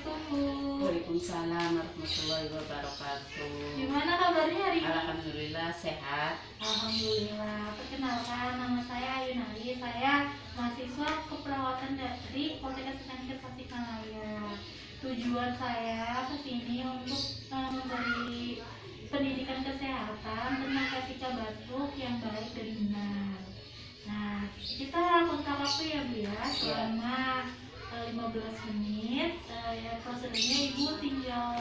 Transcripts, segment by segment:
Assalamualaikum Bu. Waalaikumsalam warahmatullahi wabarakatuh. Gimana kabarnya hari ini? Alhamdulillah sehat. Alhamdulillah. Perkenalkan, nama saya Ayunali. Saya mahasiswa keperawatan dari Politeknik Kemenkes Tasikmalaya. Tujuan saya ke sini untuk memberi pendidikan kesehatan tentang etika batuk yang baik dan benar. Nah, kita kontak waktu ya Bu ya, selama 15 menit. Ya, prosedurnya Ibu tinggal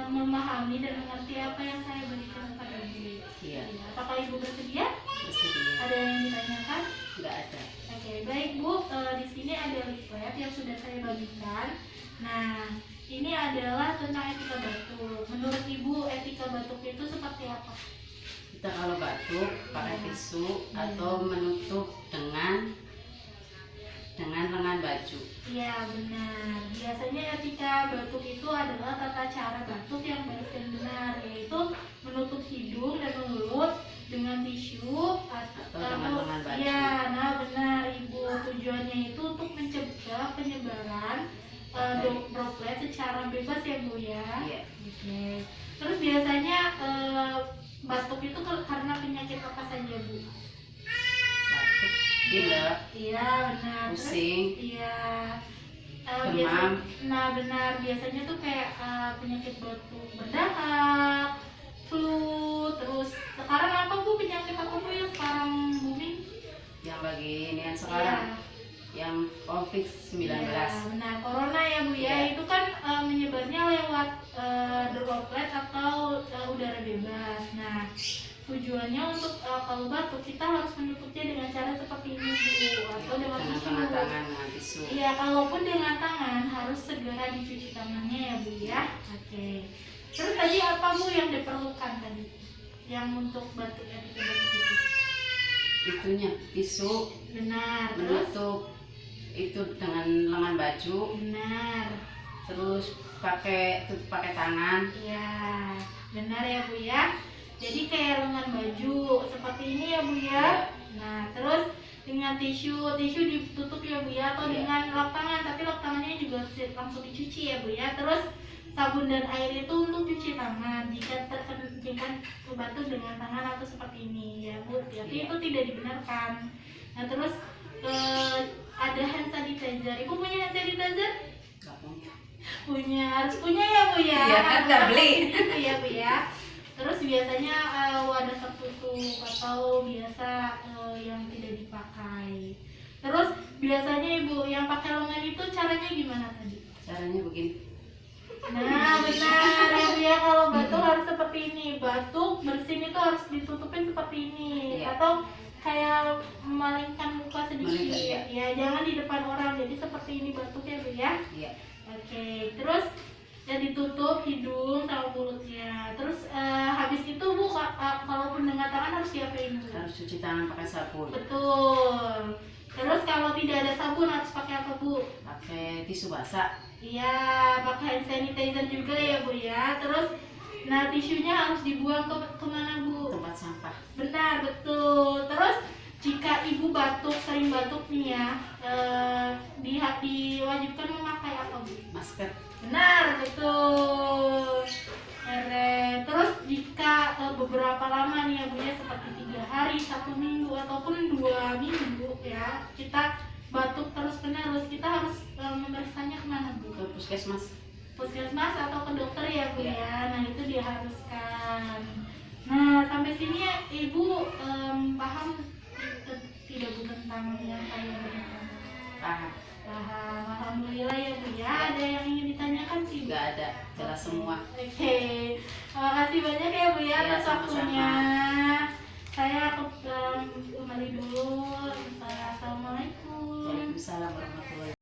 memahami dan mengerti apa yang saya berikan kepada Ibu. Iya. Apakah Ibu bersedia? Bersedia. Ada yang ditanyakan? Enggak ada. Oke, baik Bu. Di sini ada leaflet yang sudah saya bagikan. Nah, ini adalah tentang etika batuk. Menurut Ibu, etika batuk itu seperti apa? Kita kalau batuk pakai tisu atau menutup dengan lengan baju. Iya benar. Biasanya etika batuk itu adalah tata cara batuk yang baik dan benar, yaitu menutup hidung dan mulut dengan tisu Atau dengan lengan baju. Iya, nah benar Ibu. Tujuannya itu untuk mencegah penyebaran droplet secara bebas ya Bu ya. Iya. Oke. Terus biasanya batuk itu karena penyakit apa saja Bu? Batuk, pilek, Iya benar. pusing, Iya. demam. Nah benar, biasanya tuh kayak penyakit batuk berdahak, flu, terus sekarang apa Bu, penyakit apa Bu yang sekarang booming? Yang lagi ini yang sekarang yang COVID-19. Iya, benar, corona ya Bu ya. Iya. Itu kan menyebarnya lewat droplet atau udara bebas. Nah, tujuannya untuk kalau batuk kita harus menutupnya dengan cara seperti ini Bu, atau dengan tisu. tangan dengan tisu. Iya, kalaupun dengan tangan harus segera dicuci tangannya ya Bu ya. Oke. Terus tadi apa Bu yang diperlukan tadi? Yang untuk batuk etika batuk itu? Itunya tisu, Benar. Terus? menutup itu dengan lengan baju, Benar. terus pakai tangan. Iya, benar ya Bu ya. Jadi kayak lengan baju seperti ini ya Bu ya. Nah, terus dengan tisu ditutup ya Bu ya, atau Iya. dengan lap tangan, tapi lap tangannya juga langsung dicuci ya Bu ya. Terus sabun dan air itu untuk cuci tangan jika terkena batuk dengan tangan atau seperti ini ya Bu. Tapi Iya. itu tidak dibenarkan. Nah, terus ada hand sanitizer. Ibu punya hand sanitizer? Nggak punya. Punya, harus punya ya Bu ya. Iya, kan nggak beli. Gitu ya Bu ya. Terus biasanya wadah tertutup atau biasa yang tidak dipakai. Terus biasanya Ibu yang pakai lengan itu caranya gimana tadi? Caranya begini. Nah benar ya Bu ya, kalau batuk harus seperti ini. Batuk bersin itu harus ditutupin seperti ini. Iya. Atau kayak memalingkan muka sedikit. Memalingkan, Ya, jangan di depan orang. Jadi seperti ini batuk ya Bu ya. Iya. Oke, terus ya ditutup hidung sama mulutnya. Terus habis itu Bu, kalaupun dengan tangan harus diapain Bu? Harus cuci tangan pakai sabun. Betul. Terus kalau tidak ada sabun harus pakai apa Bu? Pakai tisu basah. Iya, pakai hand sanitizer juga ya Bu ya. Terus, nah tisunya harus dibuang kemana Bu? Tempat sampah. Benar, betul. Terus jika Ibu batuk, sering batuk nih ya, diwajibkan memakai apa Bu? Masker. Benar, betul. Terus jika beberapa lama nih ya Bu ya, seperti 3 hari, 1 minggu ataupun 2 minggu ya, kita batuk terus menerus, kita harus memeriksanya kemana Bu? Ke puskesmas. Puskesmas atau ke dokter ya Bu Iya. ya. Nah itu diharuskan. Nah sampai sini ya, Ibu paham tidak Bu tentang yang saya berikan? Paham. Paham, alhamdulillah ya Bu ya. Ada yang ingin ditanyakan sih Bu? Nggak ada. Jelas semua. Oke, terima kasih banyak ya Bu ya Iya, atas sama-sama. waktunya.